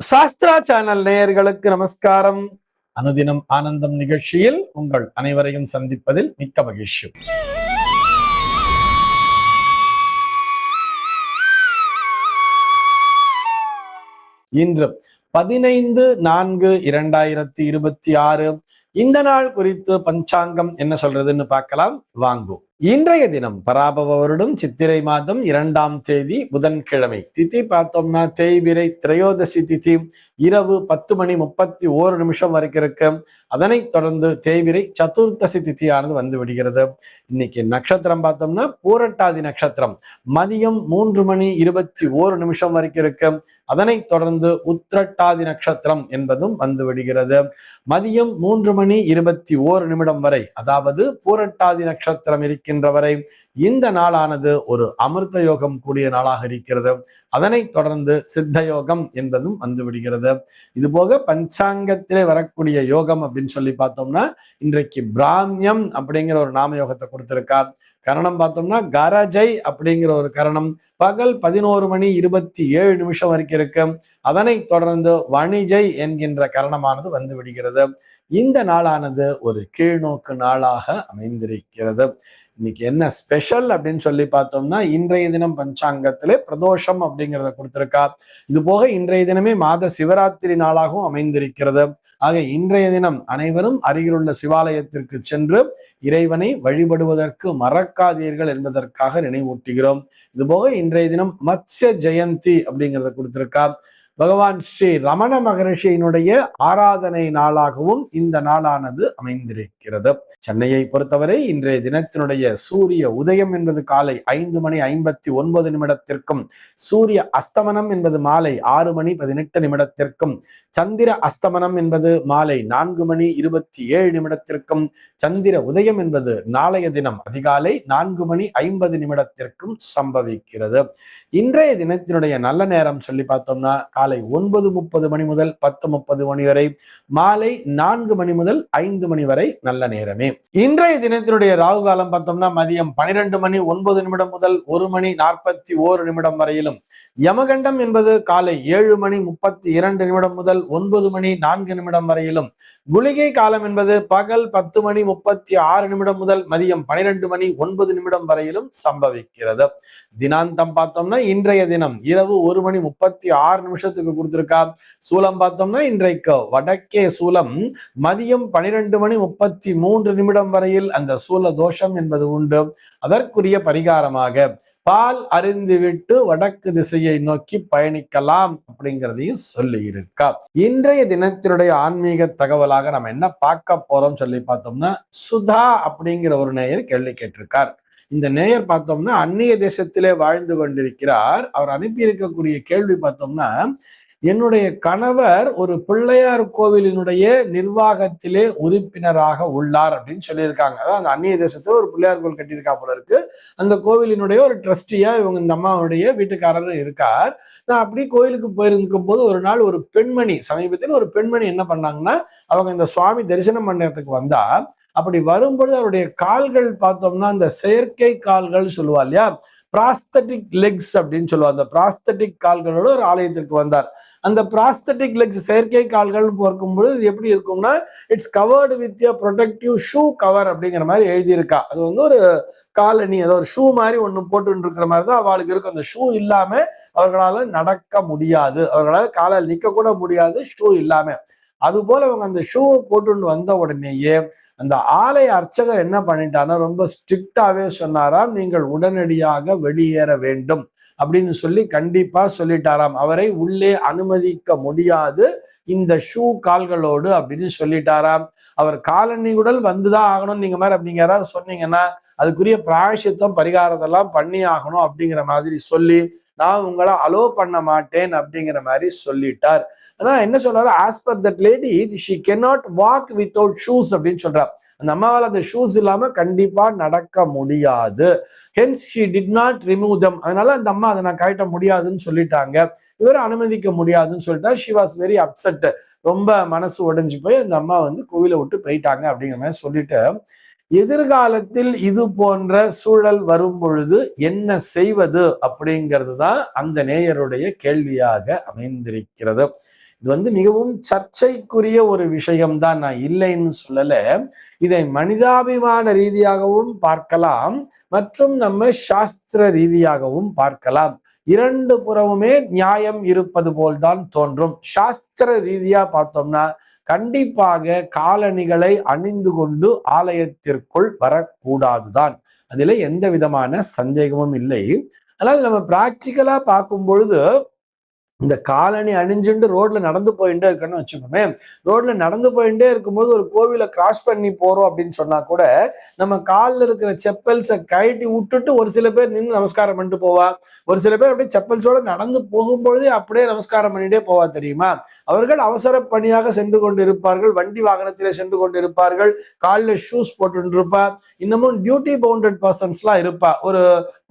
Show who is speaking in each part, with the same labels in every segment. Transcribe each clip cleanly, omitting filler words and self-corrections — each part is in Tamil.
Speaker 1: சாஸ்திரா சேனல் நேயர்களுக்கு நமஸ்காரம். அனுதினம் ஆனந்தம் நிகழ்ச்சியில் உங்கள் அனைவரையும் சந்திப்பதில் மிக்க மகிழ்ச்சி. இன்று 15/4/2026 இந்த நாள் குறித்து பஞ்சாங்கம் என்ன சொல்றதுன்னு பார்க்கலாம் வாங்கோ. இன்றைய தினம் பராபவ வருடம் சித்திரை மாதம் 2ஆம் தேதி புதன்கிழமை. திதி பார்த்தோம்னா தேய்பிரை திரையோதசி திதி இரவு 10:31 வரைக்கும் இருக்கு. அதனைத் தொடர்ந்து தேய்பிரை சதுர்த்தசி திதியானது வந்து விடுகிறது. இன்னைக்கு நட்சத்திரம் பார்த்தோம்னா பூரட்டாதி நட்சத்திரம் மதியம் 3:21 வரைக்கும் இருக்கு. அதனைத் தொடர்ந்து உத்திரட்டாதி நட்சத்திரம் என்பதும் வந்து விடுகிறது. மதியம் 3:21 வரை, அதாவது பூரட்டாதி நட்சத்திரம் இருக்கின்ற வரை இந்த நாளானது ஒரு அமிர்த யோகம் கூடிய நாளாக இருக்கிறது. அதனைத் தொடர்ந்து சித்த யோகம் என்பதும் வந்து விடுகிறது. இது போக பஞ்சாங்கத்திலே வரக்கூடிய யோகம் அப்படின்னு சொல்லி பார்த்தோம்னா இன்றைக்கு பிராமியம் அப்படிங்கிற ஒரு நாம யோகத்தை கொடுத்திருக்கார். கரணம் பார்த்தோம்னா கரஜை அப்படிங்கிற ஒரு கரணம் பகல் 11:27 வரைக்கும் இருக்கு. அதனைத் தொடர்ந்து வணிஜை என்கின்ற கரணமானது வந்து விடுகிறது. இந்த நாளானது ஒரு கீழ்நோக்கு நாளாக அமைந்திருக்கிறது. இன்னைக்கு என்ன ஸ்பெஷல் அப்படின்னு சொல்லி பார்த்தோம்னா இன்றைய தினம் பஞ்சாங்கத்திலே பிரதோஷம் அப்படிங்கிறத கொடுத்திருக்கா. இது போக இன்றைய தினமே மாத சிவராத்திரி நாளாகவும் அமைந்திருக்கிறது. ஆக இன்றைய தினம் அனைவரும் அருகிலுள்ள சிவாலயத்திற்கு சென்று இறைவனை வழிபடுவதற்கு மறக்காதீர்கள் என்பதற்காக நினைவூட்டுகிறோம். இது போக இன்றைய தினம் மத்ஸ்ய ஜெயந்தி அப்படிங்கிறத கொடுத்திருக்கா. பகவான் ஸ்ரீ ரமண மகரிஷியினுடைய ஆராதனை நாளாகவும் இந்த நாளானது அமைந்திருக்கிறது. சென்னையை பொறுத்தவரை இன்றைய தினத்தினுடைய சூரிய உதயம் என்பது காலை 5:59 சூரிய அஸ்தமனம் என்பது மாலை 6:18 சந்திர அஸ்தமனம் என்பது மாலை 4:27 சந்திர உதயம் என்பது நாளைய தினம் அதிகாலை 4:50 சம்பவிக்கிறது. இன்றைய தினத்தினுடைய நல்ல நேரம் சொல்லி பார்த்தோம்னா காலை 9:30 முதல் 10:30 வரை, மாலை 4 முதல் 5 வரை நல்ல நேரமே. இன்றைய தினத்தினுடைய ராகு காலம் பார்த்தோம்னா மதியம் 12:09 முதல் 1:41 வரையிலும், யமகண்டம் என்பது காலை 7:32 முதல் 9:04 வரையிலும், குளிகை காலம் என்பது பகல் 10:36 முதல் மதியம் 12:09 வரையிலும் சம்பவிக்கிறது. தினாந்தம் பார்த்தோம்னா இன்றைய தினம் இரவு 1:36 கொடுத்திருக்கா. சூலம் பார்த்தோம்னா இன்றைக்கு வடக்கே சூலம் மதியம் 12:33 வரையில் அந்த சூல தோஷம் என்பது உண்டு. அதற்குரிய பரிகாரமாக பால் அருந்திவிட்டு வடக்கு திசையை நோக்கி பயணிக்கலாம் அப்படிங்கிறதையும் சொல்லி இருக்கா. இன்றைய தினத்தினுடைய ஆன்மீக தகவலாக நம்ம என்ன பார்க்க போறோம் சொல்லி பார்த்தோம்னா சுதா அப்படிங்கிற ஒரு நேயர் கேள்வி கேட்டிருக்கார். இந்த நேயர் பார்த்தோம்னா அந்நிய தேசத்திலே வாழ்ந்து கொண்டிருக்கிறார். அவர் அனுப்பி இருக்கக்கூடிய கேள்வி பார்த்தோம்னா, என்னுடைய கணவர் ஒரு பிள்ளையார் கோவிலினுடைய நிர்வாகத்திலே உறுப்பினராக உள்ளார் அப்படின்னு சொல்லியிருக்காங்க. அதாவது அந்த அந்நிய தேசத்துல ஒரு பிள்ளையார் கோவில் கட்டியிருக்கா போல இருக்கு. அந்த கோவிலினுடைய ஒரு ட்ரஸ்டியா இவங்க இந்த அம்மாவுடைய வீட்டுக்காரர் இருக்கார். நான் அப்படி கோயிலுக்கு போயிருக்கும் போது ஒரு நாள் ஒரு பெண்மணி, சமீபத்தில் ஒரு பெண்மணி என்ன பண்ணாங்கன்னா, அவங்க இந்த சுவாமி தரிசனம் பண்ணறதுக்கு வந்தா, அப்படி வரும்பொழுது அவருடைய கால்கள் பார்த்தோம்னா அந்த செயற்கை கால்கள் சொல்லுவா இல்லையா, பிராஸ்தட்டிக் லெக்ஸ் அப்படின்னு சொல்லுவா. அந்த பிராஸ்தட்டிக் கால்களோட ஒரு ஆலயத்திற்கு வந்தார். அந்த பிராஸ்தட்டிக் லெக்ஸ் செயற்கை கால்கள் பார்க்கும்போது இது எப்படி இருக்கும்னா, it's covered with a protective shoe cover அப்படிங்கிற மாதிரி எழுதியிருக்கா. அது வந்து ஒரு காலனி, ஏதோ ஒரு ஷூ மாதிரி ஒண்ணு போட்டு இருக்கிற மாதிரி தான் அவளுக்கு இருக்கும். அந்த ஷூ இல்லாம அவர்களால நடக்க முடியாது, அவர்களால காலால் நிக்க கூட முடியாது ஷூ இல்லாம. அது போல அவங்க அந்த ஷூவை போட்டு வந்த உடனேயே அந்த ஆலய அர்ச்சகர் என்ன பண்ணிட்டான்னா ரொம்ப ஸ்ட்ரிக்டாவே சொன்னாராம், நீங்கள் உடனடியாக வெளியேற வேண்டும் அப்படின்னு சொல்லி கண்டிப்பா சொல்லிட்டாராம். அவரை உள்ளே அனுமதிக்க முடியாது இந்த ஷூ கால்களோடு அப்படின்னு சொல்லிட்டாராம். அவர் காலணியுடன் வந்துதான் ஆகணும் நீங்க மாதிரி அப்படிங்க யாராவது சொன்னீங்கன்னா அதுக்குரிய பிராயசித்தம் பரிகாரத்தெல்லாம் பண்ணி ஆகணும் அப்படிங்கிற மாதிரி சொல்லி நான் உங்களை அலோ பண்ண மாட்டேன் அப்படிங்கிற மாதிரி சொல்லிட்டார். ஆனா என்ன சொல்றாரு, as per that lady she cannot walk without shoes அப்படின்னு சொல்றார். அந்த அம்மாவால் அந்த ஷூஸ் இல்லாம கண்டிப்பா நடக்க முடியாது. hence she did not remove them. அதனால அந்த அம்மா அதை நான் கழட்ட முடியாதுன்னு சொல்லிட்டாங்க, இவரை அனுமதிக்க முடியாதுன்னு சொல்லிட்டா. she was very upset. ரொம்ப மனசு உடைஞ்சு போய் அந்த அம்மா வந்து கோவிலை விட்டு போயிட்டாங்க அப்படிங்கிற மாதிரி சொல்லிட்டு, எதிர்காலத்தில் இது போன்ற சூழல் வரும் பொழுது என்ன செய்வது அப்படிங்கிறது தான் அந்த நேயருடைய கேள்வியாக அமைந்திருக்கிறது. இது மிகவும் சர்ச்சைக்குரிய ஒரு விஷயம்தான், நான் இல்லைன்னு சொல்லல. இதை மனிதாபிமான ரீதியாகவும் பார்க்கலாம், மற்றும் நம்ம சாஸ்திர ரீதியாகவும் பார்க்கலாம். இரண்டு புறமுமே நியாயம் இருப்பது போல்தான் தோன்றும். சாஸ்திர ரீதியா பார்த்தோம்னா கண்டிப்பாக காலணிகளை அணிந்து கொண்டு ஆலயத்திற்குள் வரக்கூடாதுதான், அதுல எந்த விதமான சந்தேகமும் இல்லை. ஆனால் நம்ம பிராக்டிக்கலா பார்க்கும் பொழுது இந்த காலணி அணிஞ்சுட்டு ரோட்ல நடந்து போயிட்டே இருக்கணும்னு வச்சுக்கோமே, ரோட்ல நடந்து போயிட்டே இருக்கும்போது ஒரு கோவிலை கிராஸ் பண்ணி போறோம் அப்படின்னு சொன்னா கூட நம்ம காலில் இருக்கிற செப்பல்ஸை கழட்டி விட்டுட்டு ஒரு சில பேர் நின்று நமஸ்காரம் பண்ணிட்டு போவா. ஒரு சில பேர் அப்படியே செப்பல்ஸோட நடந்து போகும்பொழுதே அப்படியே நமஸ்காரம் பண்ணிட்டே போவா தெரியுமா. அவர்கள் அவசர பணியாக சென்று கொண்டு இருப்பார்கள், வண்டி வாகனத்திலே சென்று கொண்டு இருப்பார்கள், காலில் ஷூஸ் போட்டு இருப்பா. இன்னமும் டியூட்டி பவுண்டட் பர்சன்ஸ் எல்லாம் இருப்பா, ஒரு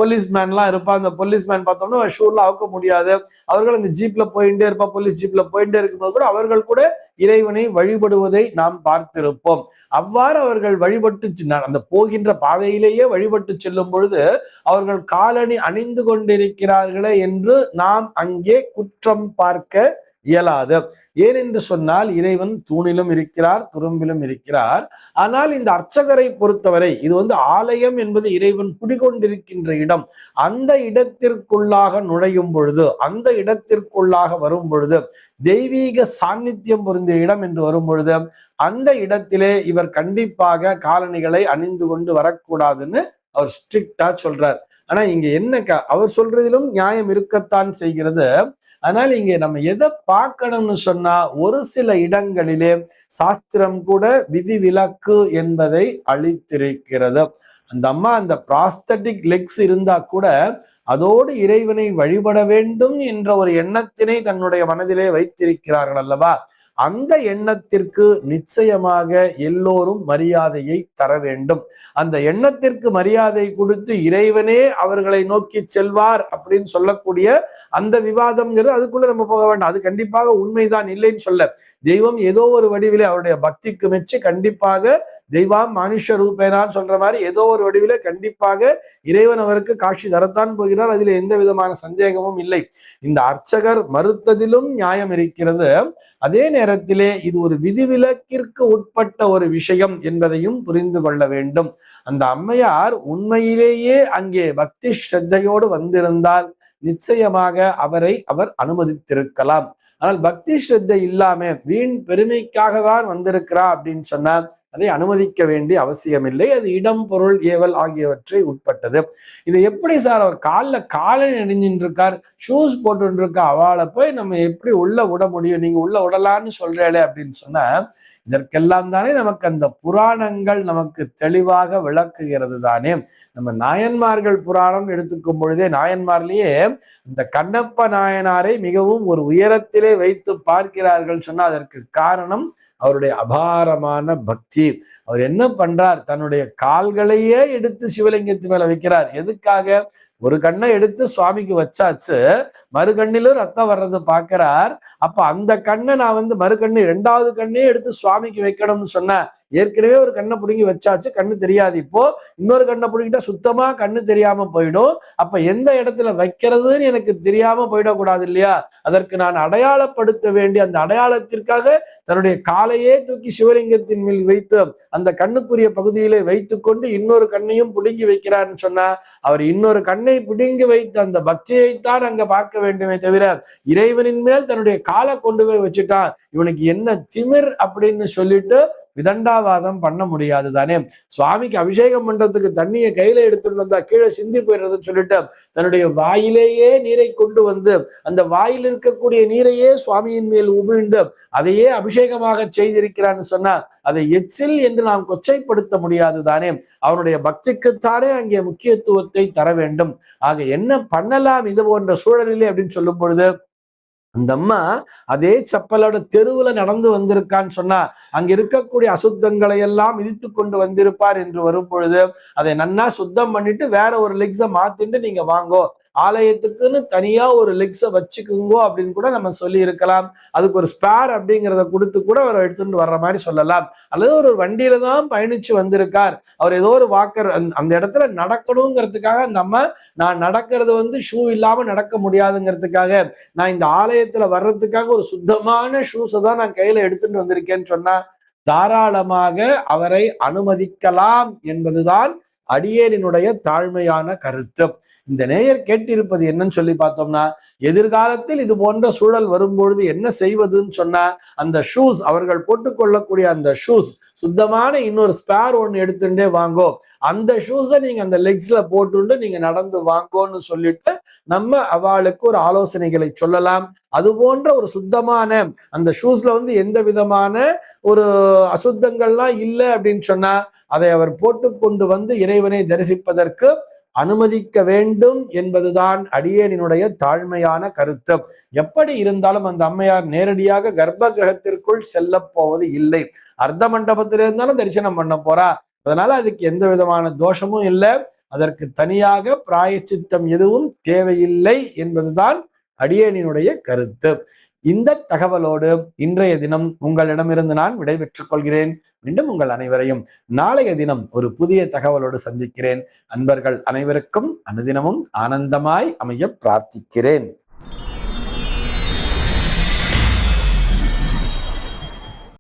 Speaker 1: போலீஸ்மேன் எல்லாம் இருப்பா. அந்த போலீஸ்மேன் பார்த்தோம்னா ஷூர்லாம் அவுக்க முடியாது. அவர்கள் அந்த ஜீப்ல போயிட்டே இருப்பா, போலீஸ் ஜீப்ல போயிட்டே இருக்கும்போது கூட அவர்கள் கூட இறைவனை வழிபடுவதை நாம் பார்த்திருப்போம். அவ்வாறு அவர்கள் வழிபட்டு அந்த போகின்ற பாதையிலேயே வழிபட்டு செல்லும் பொழுது அவர்கள் காலணி அணிந்து கொண்டிருக்கிறார்களே என்று நாம் அங்கே குற்றம் பார்க்க இயலாது. ஏனென்று சொன்னால் இறைவன் தூணிலும் இருக்கிறார், துரும்பிலும் இருக்கிறார். ஆனால் இந்த அர்ச்சகரை பொறுத்தவரை இது ஆலயம் என்பது இறைவன் குடிகொண்டிருக்கின்ற இடம். அந்த இடத்திற்குள்ளாக நுழையும் பொழுது, அந்த இடத்திற்குள்ளாக வரும் பொழுது, தெய்வீக சாநித்தியம் பொருந்திய இடம் என்று வரும் பொழுது அந்த இடத்திலே இவர் கண்டிப்பாக காலணிகளை அணிந்து கொண்டு வரக்கூடாதுன்னு அவர் ஸ்ட்ரிக்டா சொல்றார். ஆனா இங்க என்ன அவர் சொல்றதிலும் நியாயம் இருக்கத்தான் செய்கிறது. ஆனால் இங்கே நம்ம எதை பார்க்கணும்னு சொன்னா, ஒரு சில இடங்களிலே சாஸ்திரம் கூட விதிவிலக்கு என்பதை அளித்திருக்கிறது. அந்த அம்மா அந்த பிராஸ்தட்டிக் லெக்ஸ் இருந்தா கூட அதோடு இறைவனை வழிபட வேண்டும் என்ற ஒரு எண்ணத்தினை தன்னுடைய மனதிலே வைத்திருக்கிறார்கள் அல்லவா. அந்த எண்ணத்திற்கு நிச்சயமாக எல்லோரும் மரியாதையை தர வேண்டும். அந்த எண்ணத்திற்கு மரியாதை கொடுத்து இறைவனே அவர்களை நோக்கி செல்வார் அப்படின்னு சொல்லக்கூடிய அந்த விவாதம்ங்கிறது அதுக்குள்ள நம்ம போக வேண்டாம். அது கண்டிப்பாக உண்மைதான், இல்லைன்னு சொல்ல. தெய்வம் ஏதோ ஒரு வடிவிலே அவருடைய பக்திக்கு மெச்சு கண்டிப்பாக தெய்வம் மனுஷ ரூபேனான்னு சொல்ற மாதிரி ஏதோ ஒரு வடிவிலே கண்டிப்பாக இறைவன் அவருக்கு காட்சி தரத்தான் போகிறார். அதில் எந்த விதமான சந்தேகமும் இல்லை. இந்த அர்ச்சகர் மறுத்ததிலும் நியாயம் இருக்கிறது. அதே நேரத்திலே இது ஒரு விதிவிலக்கிற்கு உட்பட்ட ஒரு விஷயம் என்பதையும் புரிந்து கொள்ள வேண்டும். அந்த அம்மையார் உண்மையிலேயே அங்கே பக்தி ஸ்ரத்தையோடு வந்திருந்தால் நிச்சயமாக அவரை அவர் அனுமதித்திருக்கலாம். ஆனால் பக்தி ஸ்ரத்தை இல்லாம வீண் பெருமைக்காக தான் வந்திருக்கிறா அப்படின்னு சொன்னார், அதை அனுமதிக்க வேண்டிய அவசியம் இல்லை. அது இடம், பொருள், ஏவல் ஆகியவற்றை உட்பட்டது. இதை எப்படி சார் அவர் காலணி அணிஞ்சுட்டு இருக்கார், ஷூஸ் போட்டு இருக்கா, அவளை போய் நம்ம எப்படி உள்ள விட முடியும், நீங்க உள்ள விடலான்னு சொல்றேளே அப்படின்னு சொன்னா, இதற்கெல்லாம் தானே நமக்கு அந்த புராணங்கள் நமக்கு தெளிவாக விளக்குகிறது தானே. நம்ம நாயன்மார்கள் புராணம் எடுத்துக்கும் பொழுதே நாயன்மார்லயே இந்த கண்ணப்ப நாயனாரை மிகவும் ஒரு உயரத்திலே வைத்து பார்க்கிறார்கள் சொன்னா அதற்கு காரணம் அவருடைய அபாரமான பக்தி. அவர் என்ன பண்றார், தன்னுடைய கால்களையே எடுத்து சிவலிங்கத்து மேல வைக்கிறார். எதுக்காக? ஒரு கண்ணை எடுத்து சுவாமிக்கு வச்சாச்சு, மறு கண்ணிலும் ரத்தம் வர்றது பாக்குறார். அப்ப அந்த கண்ணை நான் மறு கண்ணு 2வது கண்ணே எடுத்து சுவாமிக்கு வைக்கணும்னு சொன்னேன். ஏற்கனவே ஒரு கண்ணை பிடுங்கி வச்சாச்சு, கண்ணு தெரியாது. இப்போ இன்னொரு கண்ணை பிடிக்கிட்டா சுத்தமா கண்ணு தெரியாம போயிடும். அப்ப எந்த இடத்துல வைக்கிறதுன்னு எனக்கு தெரியாம போயிடக்கூடாது இல்லையா. அதற்கு நான் அடையாளப்படுத்த வேண்டிய அந்த அடையாளத்திற்காக தன்னுடைய காலையே தூக்கி சிவலிங்கத்தின் மேல் வைத்து அந்த கண்ணுக்குரிய பகுதியிலே வைத்து கொண்டு இன்னொரு கண்ணையும் பிடுங்கி வைக்கிறார்னு சொன்னா, அவர் இன்னொரு கண்ணை பிடுங்கி வைத்து அந்த பக்தியைத்தான் அங்க பார்க்க வேண்டுமே தவிர இறைவனின் மேல் தன்னுடைய காலை கொண்டு போய் வச்சுட்டான், இவனுக்கு என்ன திமிர் அப்படின்னு சொல்லிட்டு விதண்டாவாதம் பண்ண முடியாது தானே. சுவாமிக்கு அபிஷேகம் பண்றதுக்கு தண்ணியை கையில எடுத்துட்டு வந்தா கீழே சிந்தி போயிடுறதுன்னு சொல்லிட்டு தன்னுடைய வாயிலேயே நீரை கொண்டு வந்து அந்த வாயில் இருக்கக்கூடிய நீரையே சுவாமியின் மேல் உமிழ்ந்து அதையே அபிஷேகமாக செய்திருக்கிறான்னு சொன்னா அதை எச்சில் என்று நாம் கொச்சைப்படுத்த முடியாது தானே. அவனுடைய பக்திக்குத்தானே அங்கே முக்கியத்துவத்தை தர வேண்டும். ஆக என்ன பண்ணலாம் இது போன்ற சூழலிலே அப்படின்னு சொல்லும் பொழுது, அந்த அம்மா அதே செப்பலோட தெருவுல நடந்து வந்திருக்கான்னு சொன்னா அங்க இருக்கக்கூடிய அசுத்தங்களை எல்லாம் மிதித்து கொண்டு வந்திருப்பார் என்று வரும் பொழுது அதை நன்னா சுத்தம் பண்ணிட்டு வேற ஒரு லெக்ஸை மாத்திட்டு நீங்க வாங்கோ, ஆலயத்துக்குன்னு தனியா ஒரு லெக்ஸை வச்சுக்குங்கோ அப்படின்னு கூட நம்ம சொல்லி இருக்கலாம். அதுக்கு ஒரு ஸ்பேர் அப்படிங்கிறத கொடுத்து கூட அவர் எடுத்துட்டு வர்ற மாதிரி சொல்லலாம். அல்லது ஒரு வண்டியில தான் பயணிச்சு வந்திருக்கார், அவர் ஏதோ ஒரு வாக்கர் அந்த இடத்துல நடக்கணுங்கிறதுக்காக அந்த அம்மா நான் நடக்கிறது ஷூ இல்லாம நடக்க முடியாதுங்கிறதுக்காக நான் இந்த ஆலய ஆலயத்துல வர்றதுக்காக ஒரு சுத்தமான ஷூஸை தான் நான் கையில எடுத்துட்டு வந்திருக்கேன்னு சொன்னா தாராளமாக அவரை அனுமதிக்கலாம் என்பதுதான் அடியேனினுடைய தாழ்மையான கருத்து. இந்த நேயர் கேட்டிருப்பது என்னன்னு சொல்லி பார்த்தோம்னா, எதிர்காலத்தில் இது போன்ற சூழல் வரும்பொழுது என்ன செய்வதுன்னு சொன்னா, அந்த ஷூஸ் அவர்கள் போட்டுக்கொள்ளக்கூடிய அந்த ஷூஸ் சுத்தமான இன்னொரு ஸ்பேர் ஒன்று எடுத்துட்டே வாங்கோ, அந்த ஷூஸை நீங்க அந்த லெக்ஸ்ல போட்டுட்டு நீங்க நடந்து வாங்கோன்னு சொல்லிட்டு நம்ம அவளுக்கு ஒரு ஆலோசனைகளை சொல்லலாம். அது போன்ற ஒரு சுத்தமான அந்த ஷூஸ்ல எந்த விதமான ஒரு அசுத்தங்கள்லாம் இல்லை அப்படின்னு சொன்னா அதை அவர் போட்டுக்கொண்டு இறைவனை தரிசிப்பதற்கு அனுமதிக்க வேண்டும் என்பதுதான் அடியேனினுடைய தாழ்மையான கருத்து. எப்படி இருந்தாலும் அந்த அம்மையார் நேரடியாக கர்ப்ப கிரகத்திற்குள் செல்ல போவது இல்லை. அர்த்த மண்டபத்தில் இருந்தாலும் தரிசனம் பண்ண போறா. அதனால அதுக்கு எந்த விதமான தோஷமும் இல்லை. அதற்கு தனியாக பிராயச்சித்தம் எதுவும் தேவையில்லை என்பதுதான் அடியேனினுடைய கருத்து. இந்த தகவலோடு இன்றைய தினம் உங்களிடமிருந்து நான் விடைபெற்றுக் கொள்கிறேன். மீண்டும் உங்கள் அனைவரையும் நாளைய தினம் ஒரு புதிய தகவலோடு சந்திக்கிறேன். அன்பர்கள் அனைவருக்கும் அனுதினமும் ஆனந்தமாய் அமைய பிரார்த்திக்கிறேன்.